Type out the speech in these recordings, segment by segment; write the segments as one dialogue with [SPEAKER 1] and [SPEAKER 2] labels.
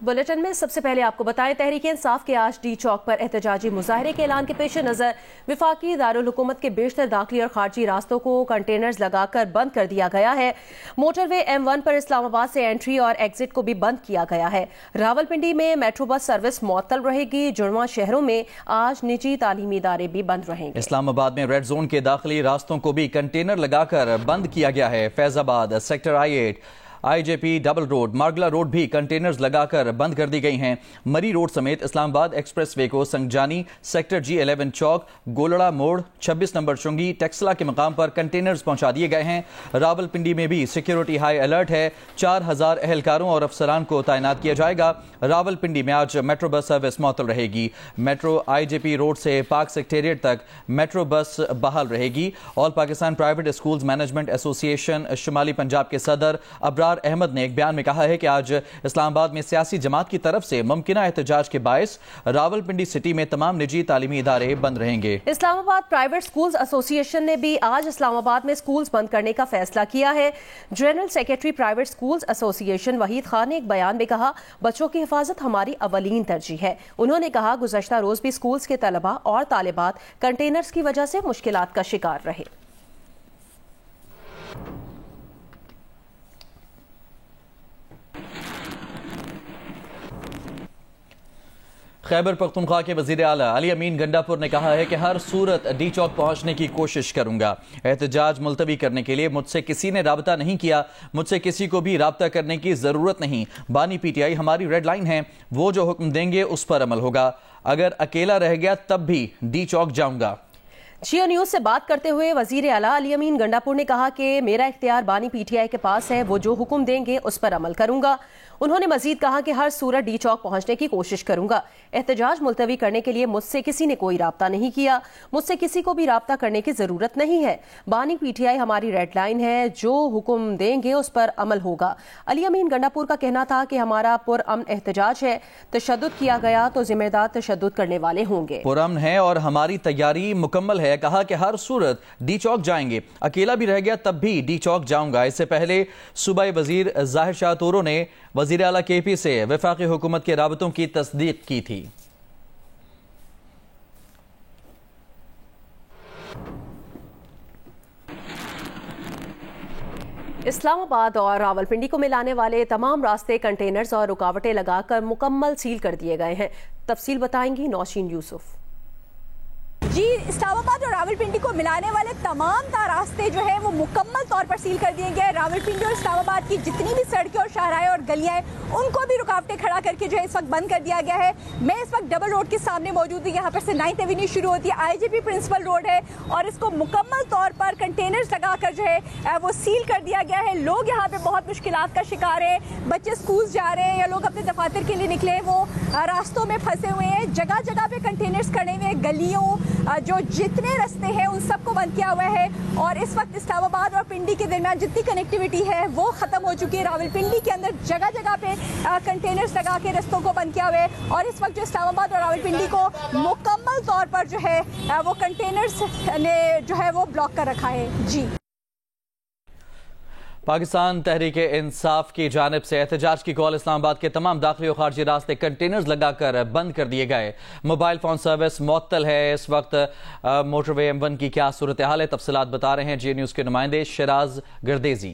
[SPEAKER 1] Bulletin में सबसे पहले आपको बताएं, तहरीक-ए-इंसाफ के आज डी चौक पर एहतजाजी मुजाहरे के ऐलान के पेश नज़र वफाकी दारुल हुकूमत के बेशतर दाखिली और खारजी रास्तों को कंटेनर्स लगाकर बंद कर दिया गया है। मोटरवे M1 पर इस्लामाबाद से एंट्री और एग्जिट को भी बंद किया गया है। रावलपिंडी में मेट्रो बस सर्विस मुअत्तल रहेगी। जुड़वा शहरों में आज निजी तालीमी इदारे भी बंद रहेंगे।
[SPEAKER 2] इस्लामाबाद में रेड जोन के दाखिली रास्तों को भी कंटेनर लगाकर बंद किया गया है। Faizabad sector I8 IJP double road मार्गला रोड भी कंटेनर्स लगाकर बंद कर दी गई हैं। मरी रोड समेत इस्लामाबाद एक्सप्रेसवे को संगजानी सेक्टर G11 चौक गोलड़ा मोड़ 26 नंबर चुंगी टेक्सला के मकाम पर कंटेनर्स पहुंचा दिए गए हैं। रावलपिंडी में भी सिक्योरिटी हाई अलर्ट है। 4000 एहलकारों और अफसरान को तैनात किया जाएगा। रावलपिंडी में आज मेट्रो बस सर्विस मुअत्तल रहेगी। मेट्रो IJP रोड से पाक सेक्रेटेरिएट तक मेट्रो बस बहाल रहेगी। All Pakistan private schools management association शुमाली पंजाब के सदर अबरार अहमद ने एक बयान में कहा है कि आज इस्लामाबाद में सियासी जमात की तरफ से मुमकिना एहतजाज के बायस रावलपिंडी सिटी में तमाम निजी तालीमी इदारे बंद रहेंगे।
[SPEAKER 1] इस्लामाबाद प्राइवेट स्कूल्स एसोसिएशन ने भी आज इस्लामाबाद में स्कूल्स बंद करने का फैसला किया है। General secretary private schools association Waheed Khan ने एक बयान में कहा, बच्चों की हिफाजत हमारी अवलीन तरजीह है। उन्होंने कहा, गुज़श्ता रोज भी स्कूल्स के तलबा और तालिबात कंटेनर्स की वजह से मुश्किलात का शिकार रहे।
[SPEAKER 2] खैबर पख्तूनख्वा के वज़ीर आला अली अमीन गंडापुर ने कहा है कि हर सूरत डी चौक पहुंचने की कोशिश करूंगा। एहतजाज मुलतवी करने के लिए मुझसे किसी ने राबता नहीं किया। मुझसे किसी को भी राबता करने की ज़रूरत नहीं। बानी PTI हमारी रेड लाइन है। वो जो हुक्म देंगे उस पर अमल होगा। अगर अकेला रह गया तब भी डी चौक जाऊंगा।
[SPEAKER 1] जियो न्यूज से बात करते हुए वजीर आला अली अमीन गंडापुर ने कहा कि मेरा इख्तियार बानी PTI के पास है। वो जो हुक्म देंगे उस पर अमल करूंगा। उन्होंने मजीद कहा कि हर सूरत डी चौक पहुंचने की कोशिश करूंगा। एहतजाज मुलतवी करने के लिए मुझसे किसी ने कोई राब्ता नहीं किया। मुझसे किसी को भी राब्ता करने की जरूरत नहीं है। बानी PTI हमारी रेड लाइन है। जो हुक्म देंगे उस पर अमल होगा। अली अमीन गंडापुर का कहना था कि हमारा पुरअमन एहतजाज है। तशद्दुद किया गया तो जिम्मेदार तशद्दुद करने वाले होंगे।
[SPEAKER 2] पुरअमन है और हमारी तैयारी मुकम्मल है। कहा कि हर सूरत डी चौक जाएंगे। अकेला भी रह गया तब भी डी चौक जाऊंगा। इससे पहले सूबाई वजीर जाहिर शाह तोरो ने वजीर आला KP से वफाकी हुकूमत के राबतों की तस्दीक की थी।
[SPEAKER 1] इस्लामाबाद और रावलपिंडी को मिलाने वाले तमाम रास्ते कंटेनर्स और रुकावटें लगाकर मुकम्मल सील कर दिए गए हैं। तफसील बताएंगी नौशीन यूसुफ।
[SPEAKER 3] जी, इस्लामाबाद और रावलपिंडी को मिलाने वाले तमाम रास्ते जो है वो मुकम्मल तौर पर सील कर दिए गए। रावलपिंडी और इस्लामाबाद की जितनी भी सड़कें और शाहराएं और गलियां हैं उनको भी रुकावटें खड़ा करके जो है इस वक्त बंद कर दिया गया है। मैं इस वक्त डबल रोड के सामने मौजूद हूँ। यहाँ पर से 9th एवेन्यू शुरू होती है, IJP प्रिंसिपल रोड है और इसको मुकम्मल तौर पर कंटेनर्स लगाकर जो है वो सील कर दिया गया है। लोग यहाँ पे बहुत मुश्किलात का शिकार है। बच्चे स्कूल जा रहे हैं या लोग अपने दफातर के लिए निकले, वो रास्तों में फंसे हुए हैं। जगह जगह पे कंटेनर्स खड़े हुए हैं। गलियों जो जितने रास्ते हैं उन सबको बंद किया हुआ है और इस वक्त इस्लामाबाद और पिंडी के दरमियान जितनी कनेक्टिविटी है वो खत्म हो चुकी है। रावलपिंडी के अंदर जगह जगह पे कंटेनर्स लगा के रास्तों को बंद किया हुआ है और इस वक्त जो इस्लामाबाद और रावलपिंडी को मुकम्मल तौर पर जो है वो कंटेनर्स ने जो है वो ब्लॉक कर रखा है। जी,
[SPEAKER 2] पाकिस्तान तहरीक इंसाफ की जानिब से एहतजाज की कॉल। इस्लामाबाद के तमाम दाखिली और खारजी रास्ते कंटेनर्स लगाकर बंद कर दिए गए। मोबाइल फोन सर्विस मुअत्तल है। इस वक्त मोटरवे M1 की क्या सूरत हाल है, तफसीलात बता रहे हैं जियो न्यूज़ के नुमाइंदे शराज गर्देजी।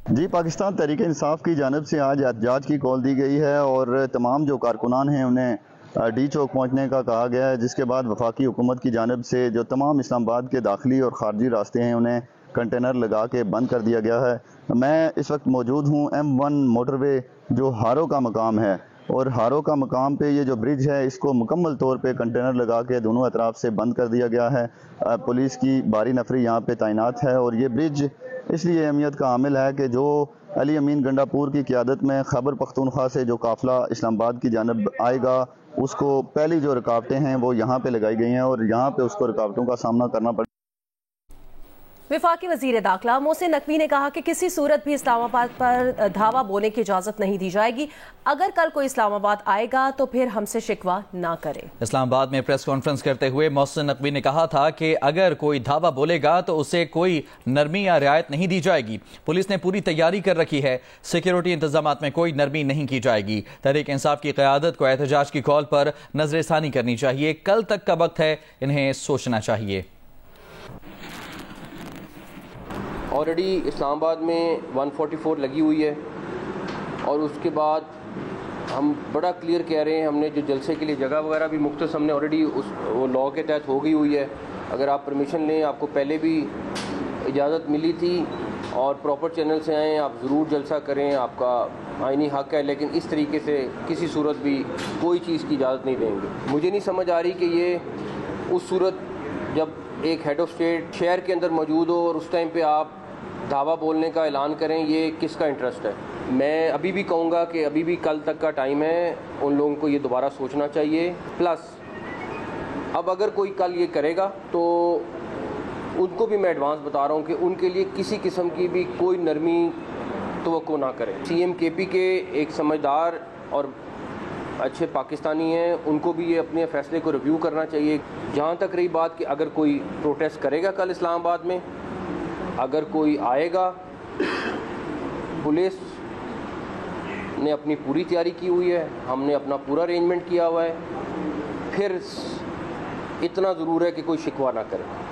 [SPEAKER 4] जी, पाकिस्तान तहरीक इंसाफ की जानिब से आज एहतजाज की कॉल दी गई है और तमाम जो कारकुनान हैं उन्हें डी चौक पहुँचने का कहा गया है, जिसके बाद वफाकी हुकूमत की जानिब से जो तमाम इस्लामाबाद के दाखिली और खारजी रास्ते हैं उन्हें कंटेनर लगा के बंद कर दिया गया है। मैं इस वक्त मौजूद हूँ M1 मोटरवे जो हारो का मकाम है और हारो का मकाम पे ये जो ब्रिज है इसको मुकम्मल तौर पे कंटेनर लगा के दोनों अतराफ से बंद कर दिया गया है। पुलिस की भारी नफरी यहाँ पे तैनात है और ये ब्रिज इसलिए अहमियत का हामिल है कि जो अली अमीन गंडापुर की क़ियादत में खैबर पख्तूनख्वा से जो काफ़िला इस्लामाबाद की जानिब आएगा उसको पहली जो रुकावटें हैं वो यहाँ पे लगाई गई हैं और यहाँ पे उसको रुकावटों का सामना करना पड़ेगा।
[SPEAKER 1] वफाकी वजीर दाखिला मोहसिन नकवी ने कहा कि किसी सूरत भी इस्लामाबाद पर धावा बोलने की इजाज़त नहीं दी जाएगी। अगर कल कोई इस्लामाबाद आएगा तो फिर हमसे शिकवा ना करे।
[SPEAKER 2] इस्लामाबाद में प्रेस कॉन्फ्रेंस करते हुए मोहसिन नकवी ने कहा था कि अगर कोई धावा बोलेगा तो उसे कोई नरमी या रियायत नहीं दी जाएगी। पुलिस ने पूरी तैयारी कर रखी है, सिक्योरिटी इंतजामात में कोई नरमी नहीं की जाएगी। तहरीक इंसाफ की क़यादत को एहतजाज की कॉल पर नजरसानी करनी चाहिए। कल तक का वक्त है, इन्हें सोचना चाहिए।
[SPEAKER 5] ऑलरेडी इस्लामाबाद में 144 लगी हुई है और उसके बाद हम बड़ा क्लियर कह रहे हैं, हमने जो जलसे के लिए जगह वगैरह भी मुख्तस हमने ऑलरेडी वो लॉ के तहत हो गई हुई है। अगर आप परमिशन लें, आपको पहले भी इजाज़त मिली थी और प्रॉपर चैनल से आएँ, आप ज़रूर जलसा करें, आपका आईनी हक़ है। लेकिन इस तरीके से किसी सूरत भी कोई चीज़ की इजाज़त नहीं देंगे। मुझे नहीं समझ आ रही कि ये उस सूरत जब एक हेड ऑफ स्टेट शहर के अंदर मौजूद हो और उस टाइम पे आप धावा बोलने का ऐलान करें, ये किसका इंटरेस्ट है। मैं अभी भी कहूँगा कि अभी भी कल तक का टाइम है, उन लोगों को ये दोबारा सोचना चाहिए। प्लस अब अगर कोई कल ये करेगा तो उनको भी मैं एडवांस बता रहा हूँ कि उनके लिए किसी किस्म की भी कोई नरमी तवक्को ना करें। सीएम केपी के एक समझदार और अच्छे पाकिस्तानी हैं, उनको भी ये अपने फैसले को रिव्यू करना चाहिए। जहाँ तक रही बात कि अगर कोई प्रोटेस्ट करेगा कल इस्लामाबाद में, अगर कोई आएगा, पुलिस ने अपनी पूरी तैयारी की हुई है, हमने अपना पूरा अरेंजमेंट किया हुआ है। फिर इतना ज़रूर है कि कोई शिकवा ना करे।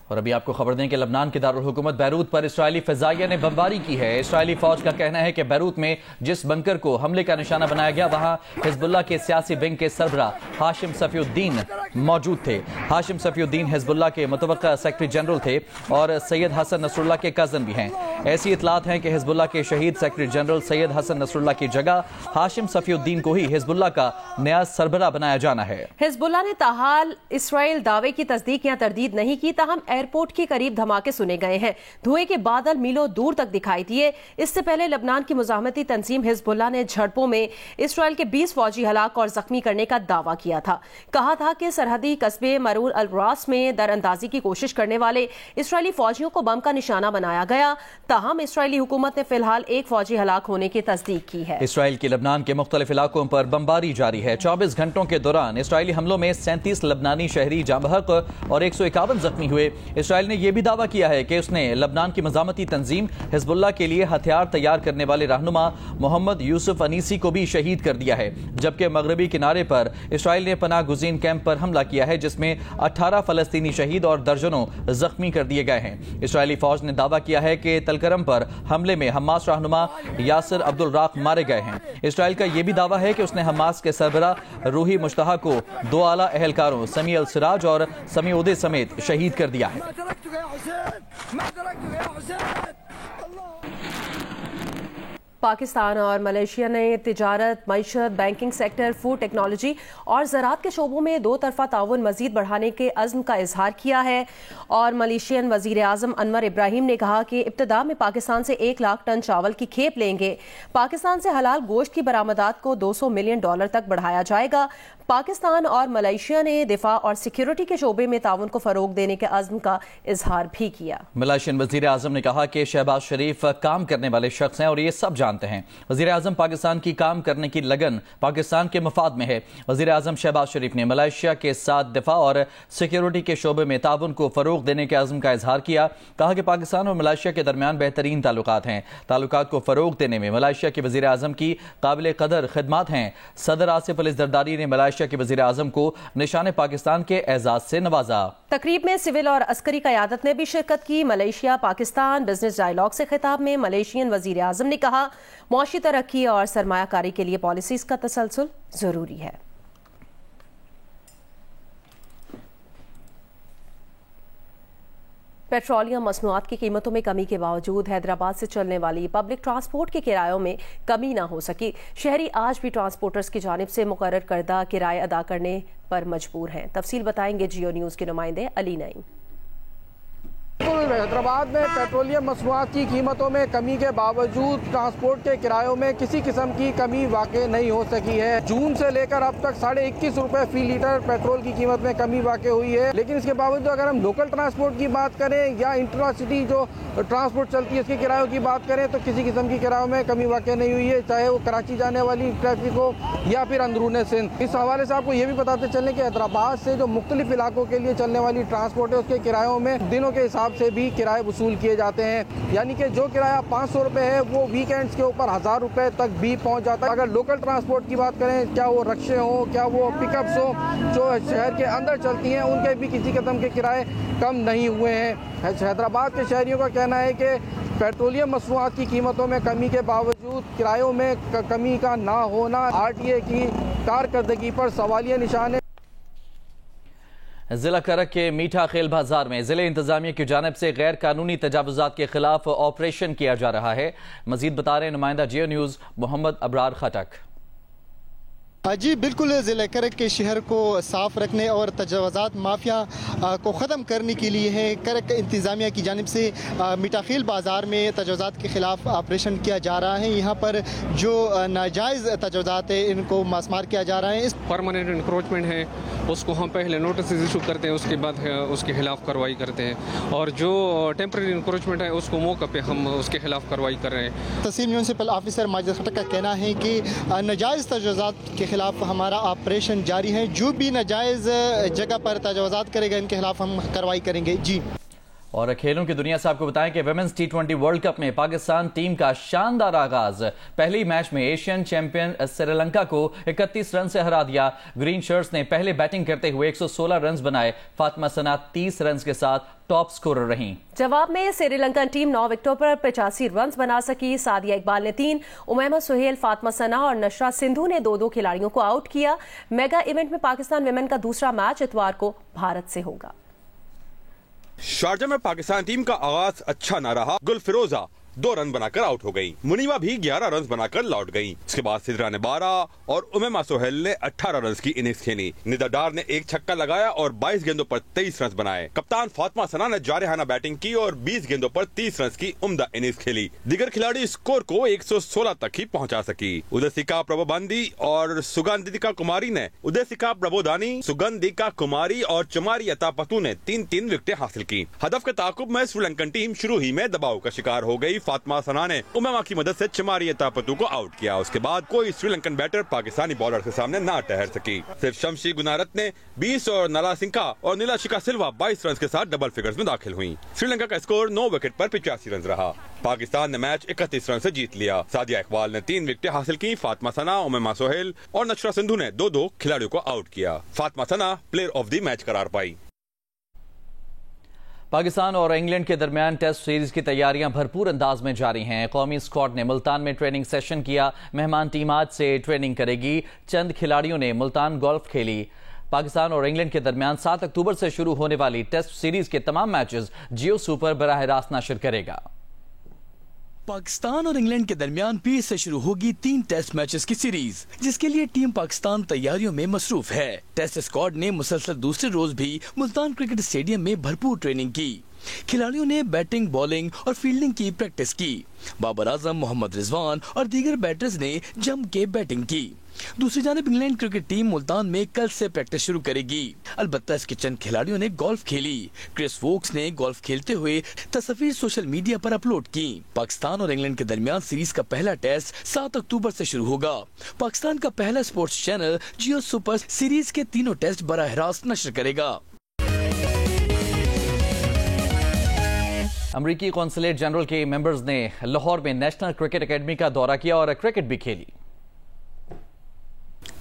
[SPEAKER 2] और अभी आपको खबर दें कि लबनान के दारुल हुकूमत बैरूत पर इस्राइली फ़िज़ाइया ने बमबारी की है। इस्राइली फौज का कहना है कि बैरूत में जिस बंकर को हमले का निशाना बनाया गया, वहां हिजबुल्लाह के सियासी विंग के सरबरा हाशिम सफीउद्दीन मौजूद थे। हाशिम सफीउद्दीन हिजबुल्लाह के मुतवक्का सेक्रेटरी जनरल थे और सैयद हसन नसरुल्लाह के कज़न भी हैं। ऐसी इतलात हैं कि हिजबुल्लाह के शहीद secretary general Sayyed Hassan Nasrallah की जगह हाशिम सफीउद्दीन को ही हिजबुल्लाह का नया सरबरा बनाया जाना है।
[SPEAKER 1] हिजबुल्लाह ने ताहाल इसराइल दावे की तस्दीक या तरदीद नहीं की, ताहम एयरपोर्ट के करीब धमाके सुने गए हैं। धुएं के बादल मीलों दूर तक दिखाई दिए। इससे पहले लबनान की मुजाहमती तंजीम हिजबुल्लाह ने झड़पों में इसराइल के 20 फौजी हलाक और जख्मी करने का दावा किया था। कहा था कि सरहदी कस्बे मरूर अल रास में दरअंदाजी की कोशिश करने वाले इसराइली फौजियों को बम का निशाना बनाया गया। ताहम इसराइली हुकूमत ने फिलहाल एक फौजी हलाक होने की तस्दीक की है।
[SPEAKER 2] इसराइल की लबनान के मुख्तलिफ इलाकों पर बमबारी जारी है। 24 घंटों के दौरान इसराइली हमलों में 37 लबनानी शहरी जाँ बहक और 151 जख्मी हुए। इसराइल ने यह भी दावा किया है कि उसने लबनान की मज़ामती तंजीम हिजबुल्लाह के लिए हथियार तैयार करने वाले रहनुमा मोहम्मद यूसुफ अनीसी को भी शहीद कर दिया है। जबकि मगरबी किनारे पर इसराइल ने पनाह गुज़ीन कैंप पर हमला किया है, जिसमें 18 फलस्तीनी शहीद और दर्जनों जख्मी कर दिए गए हैं। इसराइली फौज ने दावा किया है कि तलकरम पर हमले में हमास रहनुमा यासिर अब्दुल राक मारे गए हैं। इसराइल का यह भी दावा है कि उसने हमास के सरबरा रूही मुश्तहा को 2 आला एहलकारों समी अल सिराज और समी उदे समेत शहीद कर दिया है।
[SPEAKER 1] पाकिस्तान और मलेशिया ने तिजारत, मईशत, बैंकिंग सेक्टर, फूड टेक्नोलॉजी और ज़राअत के शोबों में दो तरफा ताउन मजीद बढ़ाने के अज़्म का इजहार किया है। और मलेशियन वज़ीर आज़म अनवर इब्राहिम ने कहा कि इब्तिदा में पाकिस्तान से 1 लाख टन चावल की खेप लेंगे। पाकिस्तान से हलाल गोश्त की बरामदात को $200 मिलियन तक बढ़ाया जाएगा। पाकिस्तान और मलेशिया ने दिफा और सिक्योरिटी के शोबे में ताउन को फरोग देने के अज़्म का इजहार भी किया।
[SPEAKER 2] मलेशियन वज़ीर आज़म ने कहा कि शहबाज शरीफ काम करने वाले शख्स हैं और ये सब जानते हैं। वज़ीर आज़म पाकिस्तान की काम करने की लगन पाकिस्तान के मफाद में है। वज़ीर आज़म शहबाज शरीफ ने मलेशिया के साथ दिफा और सिक्योरिटी के शोबे में ताउन को फरोग देने के अज़्म का इजहार किया। कहा कि पाकिस्तान और मलेशिया के दरमियान बेहतरीन ताल्लुकात हैं। ताल्लुकात को फरोग देने में मलेशिया के वज़ीर आज़म की काबिल कदर खिदमत हैं। सदर आसिफ अली ज़रदारी ने मलेशिया के वज़ीर आज़म को निशान पाकिस्तान के एजाज से नवाजा।
[SPEAKER 1] तकरीब में सिविल और अस्करी क़यादत ने भी शिरकत की। मलेशिया पाकिस्तान बिजनेस डायलॉग से खिताब में मलेशियन वज़ीर आज़म ने कहा, मौशी तरक्की और सरमायाकारी के लिए पॉलिसीज़ का तसलसल ज़रूरी है। पेट्रोलियम मसनूआत की कीमतों में कमी के बावजूद हैदराबाद से चलने वाली पब्लिक ट्रांसपोर्ट के किरायों में कमी न हो सकी। शहरी आज भी ट्रांसपोर्टर्स की जानिब से मुकर्रर करदा किराए अदा करने पर मजबूर हैं। तफसील बताएंगे जियो न्यूज़ के नुमाइंदे अली नईम।
[SPEAKER 6] بالکل حیدرآباد میں پیٹرولیم مصنوعات کی قیمتوں میں کمی کے باوجود ٹرانسپورٹ کے کرایوں میں کسی قسم کی کمی واقع نہیں ہو سکی ہے. جون سے لے کر اب تک 21.5 روپے فی لیٹر پیٹرول کی قیمت میں کمی واقع ہوئی ہے. لیکن اس کے باوجود اگر ہم لوکل ٹرانسپورٹ کی بات کریں یا انٹرا سٹی جو ٹرانسپورٹ چلتی ہے اس کے کرایوں کی بات کریں تو کسی قسم کی کرایوں میں کمی واقع نہیں ہوئی ہے, چاہے وہ کراچی جانے والی ٹریفک ہو یا پھر اندرون سندھ. اس حوالے سے آپ کو یہ بھی بتاتے چلیں کہ حیدرآباد سے جو مختلف علاقوں کے لیے چلنے والی ٹرانسپورٹ ہے اس کے کرایوں میں دنوں کے حساب سے بھی کرائے وصول کیے جاتے ہیں. یعنی کہ جو کرایہ 500 روپے ہے وہ ویکینڈز کے اوپر 1000 روپے تک بھی پہنچ جاتا ہے. اگر لوکل ٹرانسپورٹ کی بات کریں, کیا وہ رکشے ہوں, کیا وہ پک اپس ہوں جو شہر کے اندر چلتی ہیں, ان کے بھی کسی قسم کے کرائے کم نہیں ہوئے ہیں. حیدرآباد کے شہریوں کا کہنا ہے کہ پیٹرولیم مصنوعات کی قیمتوں میں کمی کے باوجود کرایوں میں کمی کا نہ ہونا RTA کی کارکردگی پر سوالیہ نشان ہے.
[SPEAKER 2] ضلع کرک کے میٹھا خیل بازار میں ضلع انتظامیہ کی جانب سے غیر قانونی تجاوزات کے خلاف آپریشن کیا جا رہا ہے. مزید بتا رہے ہیں نمائندہ جیو نیوز محمد ابرار خٹک.
[SPEAKER 7] جی بالکل, ضلع کرک کے شہر کو صاف رکھنے اور تجاوزات مافیا کو ختم کرنے کے لیے ہے کرک انتظامیہ کی جانب سے میٹھا خیل بازار میں تجاوزات کے خلاف آپریشن کیا جا رہا ہے. یہاں پر جو ناجائز تجاوزات ہیں ان کو ماسمار کیا جا رہا ہے.
[SPEAKER 8] پرماننٹ انکروچمنٹ ہے اس کو ہم پہلے نوٹس ایشو کرتے ہیں, اس کے بعد اس کے خلاف کارروائی کرتے ہیں, اور جو ٹیمپرری انکروچمنٹ ہے اس کو موقع پہ ہم اس کے خلاف کارروائی کر رہے ہیں.
[SPEAKER 7] تحصیل میونسپل آفیسر ماجد خٹک کا کہنا ہے کہ ناجائز تجاوزات کے خلاف ہمارا آپریشن جاری ہے. جو بھی ناجائز جگہ پر تجاوزات کرے گا ان کے خلاف ہم کارروائی کریں گے. جی,
[SPEAKER 2] اور کھیلوں کی دنیا سے آپ کو بتائیں کہ ویمنز T20 ورلڈ کپ میں پاکستان ٹیم کا شاندار آغاز. پہلے میچ میں ایشین چیمپئن سری لنکا کو 31 رن سے ہرا دیا. گرین شرٹس نے پہلے بیٹنگ کرتے ہوئے 116 رنز بنائے. فاطمہ ثنا 30 رنز کے ساتھ ٹاپ سکورر رہیں.
[SPEAKER 1] جواب میں سری لنکن ٹیم 9 وکٹوں پر 85 رنز بنا سکی. سعدیہ اقبال نے 3, امیمہ سہیل, فاطمہ ثنا اور نشرہ سندھو نے 2 کھلاڑیوں کو آؤٹ کیا. میگا ایونٹ میں پاکستان ویمن کا دوسرا میچ اتوار کو بھارت سے ہوگا.
[SPEAKER 9] شارجہ میں پاکستان ٹیم کا آغاز اچھا نہ رہا. گل فیروزہ 2 رن بنا کر آؤٹ ہو گئی. منیوا بھی 11 رنز بنا کر لوٹ گئی. اس کے بعد سدرا نے 12 اور امیمہ سہیل نے 18 رنز کی اننگز کھیلی. ندا ڈار نے 1 چھکا لگایا اور 22 گیندوں پر 23 رنز بنائے. کپتان فاطمہ ثنا نے جارحانہ بیٹنگ کی اور 20 گیندوں پر 30 رنز کی عمدہ اننگز کھیلی. دیگر کھلاڑی اسکور کو 116 تک ہی پہنچا سکی. ادیسیکا پربھوباندی اور سگندیکا کماری نے سگندیکا کماری اور چماری اتاپتو نے 3 وکٹیں حاصل کی. ہدف کے تعاقب میں سری لنکن ٹیم شروع ہی میں دباؤ کا شکار ہو گئی. فاطمہ ثنا نے امیمہ کی مدد سے چماری اتاپتو کو آؤٹ کیا. اس کے بعد کوئی سری لنکن بیٹر پاکستانی بالر کے سامنے نہ ٹھہر سکی. صرف شمشی گنارت نے 20 اور نالا سنکا اور نیلا شکا سلوا 22 رنز کے ساتھ ڈبل فگرز میں داخل ہوئی. سری لنکا کا اسکور 9 وکٹ پر 85 رنز رہا. پاکستان نے میچ 31 رن سے جیت لیا. سعدیہ اقبال نے 3 وکٹیں حاصل کی. فاطمہ ثنا, امیمہ سہیل اور نشرہ سندھو نے 2 کھلاڑیوں کو آؤٹ کیا. فاطمہ ثنا پلیئر آف دی میچ قرار پائی.
[SPEAKER 2] پاکستان اور انگلینڈ کے درمیان ٹیسٹ سیریز کی تیاریاں بھرپور انداز میں جاری ہیں. قومی اسکواڈ نے ملتان میں ٹریننگ سیشن کیا. مہمان ٹیم آج سے ٹریننگ کرے گی. چند کھلاڑیوں نے ملتان گولف کھیلی. پاکستان اور انگلینڈ کے درمیان 7 اکتوبر سے شروع ہونے والی ٹیسٹ سیریز کے تمام میچز جیو سپر براہ راست نشر کرے گا.
[SPEAKER 10] پاکستان اور انگلینڈ کے درمیان پیر سے شروع ہوگی 3 ٹیسٹ میچز کی سیریز, جس کے لیے ٹیم پاکستان تیاریوں میں مصروف ہے. ٹیسٹ اسکواڈ نے مسلسل دوسرے روز بھی ملتان کرکٹ اسٹیڈیم میں بھرپور ٹریننگ کی. کھلاڑیوں نے بیٹنگ, بالنگ اور فیلڈنگ کی پریکٹس کی. بابر اعظم, محمد رضوان اور دیگر بیٹرز نے جم کے بیٹنگ کی. دوسری جانب انگلینڈ کرکٹ ٹیم ملتان میں کل سے پریکٹس شروع کرے گی. البتہ اس کے چند کھلاڑیوں نے گولف کھیلی. کرس ووکس نے گولف کھیلتے ہوئے تصاویر سوشل میڈیا پر اپلوڈ کی. پاکستان اور انگلینڈ کے درمیان سیریز کا پہلا ٹیسٹ 7 اکتوبر سے شروع ہوگا. پاکستان کا پہلا sports channel Geo super series کے 3 ٹیسٹ براہ راست نشر کرے گا.
[SPEAKER 2] امریکی قونصلیٹ جنرل کے ممبرز نے لاہور میں نیشنل کرکٹ اکیڈمی کا دورہ کیا اور کرکٹ بھی کھیلی.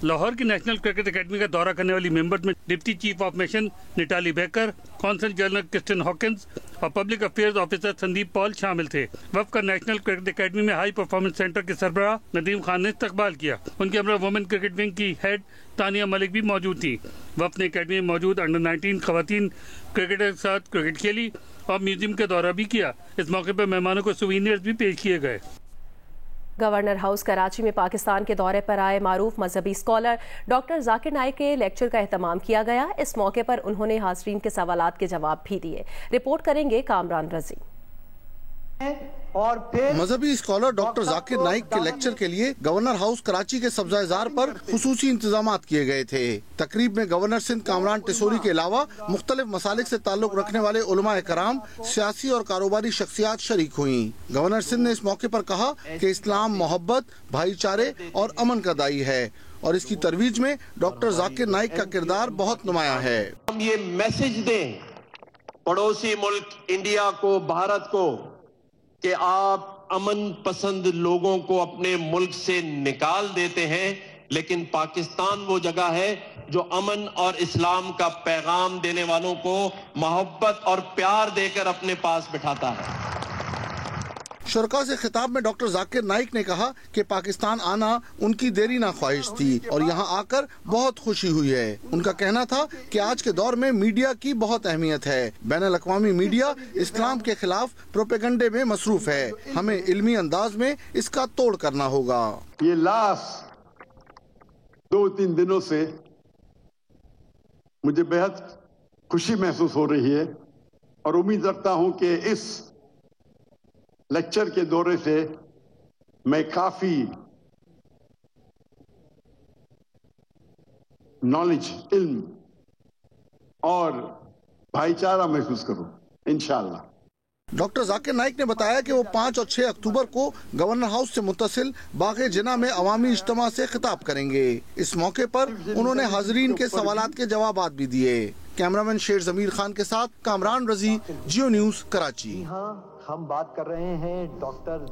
[SPEAKER 11] لاہور کی نیشنل کرکٹ اکیڈمی کا دورہ کرنے والی ممبرز میں deputy chief of mission نٹالی baker, قونصل جنرل کرسٹن ہاکنز اور پبلک افیئرز آفیسر سندیپ پال شامل تھے. وفد کا نیشنل کرکٹ اکیڈمی میں ہائی پرفارمنس سینٹر کے سربراہ ندیم خان نے استقبال کیا. ان کے ہمراہ وومن کرکٹ ونگ کی ہیڈ تانیہ ملک بھی موجود تھیں. وفد نے اکیڈمی میں موجود انڈر 19 خواتین کرکٹر کے ساتھ کرکٹ کھیلی اور میوزیم کا دورہ بھی کیا. اس موقع پر مہمانوں کو سووینئرز بھی پیش کیے گئے.
[SPEAKER 1] गवर्नर हाउस कराची में पाकिस्तान के दौरे पर आए मारूफ मजहबी स्कॉलर डॉक्टर जाकिर नाइक के लेक्चर का एहतमाम किया गया। इस मौके पर उन्होंने हाजरीन के सवालात के जवाब भी दिए। रिपोर्ट करेंगे कामरान रजी।
[SPEAKER 12] और फिर मजहबी स्कॉलर डॉक्टर जाकिर नाइक के लेक्चर के लिए गवर्नर हाउस कराची के सब्जा-ए-जार पर खुसूसी इंतजामात किए गए थे। तकरीब में गवर्नर सिंध कामरान टिसोरी के अलावा मुख्तलिफ मसालिक से ताल्लुक रखने वाले उलमा कराम, सियासी और कारोबारी शख्सियात शरीक हुई। गवर्नर सिंध ने इस मौके पर कहा कि इस्लाम मोहब्बत, भाईचारे और अमन का दाई है और इसकी तरवीज में डॉक्टर जाकिर नाइक का किरदार बहुत नुमाया है।
[SPEAKER 13] हम ये मैसेज दें पड़ोसी मुल्क इंडिया को, भारत को, कि आप अमन पसंद लोगों को अपने मुल्क से निकाल देते हैं, लेकिन पाकिस्तान वो जगह है जो अमन और इस्लाम का पैगाम देने वालों को मोहब्बत और प्यार देकर अपने पास बिठाता है।
[SPEAKER 12] शुरका से खिताब में डॉक्टर जाकिर नाइक ने कहा कि पाकिस्तान आना उनकी देरी ना ख्वाहिश थी और यहाँ आकर बहुत खुशी हुई है। उनका कहना था कि आज के दौर में मीडिया की बहुत अहमियत है। बैनुल अक़वामी मीडिया इस्लाम के खिलाफ प्रोपेगंडे में मसरूफ है। हमें इल्मी अंदाज में इसका तोड़ करना होगा।
[SPEAKER 14] ये लास्ट 2-3 दिनों से मुझे बेहद खुशी महसूस हो रही है और उम्मीद रखता हूँ कि इस लेक्चर के दौरे से मैं काफी नॉलेज, इल्म और भाईचारा महसूस करूं इंशाअल्लाह।
[SPEAKER 12] डॉक्टर जाकिर नाइक ने बताया कि वो 5 और 6 अक्टूबर को गवर्नर हाउस से मुत्तसिल बाग़ जिना में अवामी इज्तिमा से खिताब करेंगे। इस मौके पर उन्होंने हाजरीन के सवालात के जवाबात भी दिए। कैमरामैन शेर जमीर खान के साथ कामरान रजी, जियो न्यूज़, कराची।
[SPEAKER 15] हम बात कर रहे हैं डॉक्टर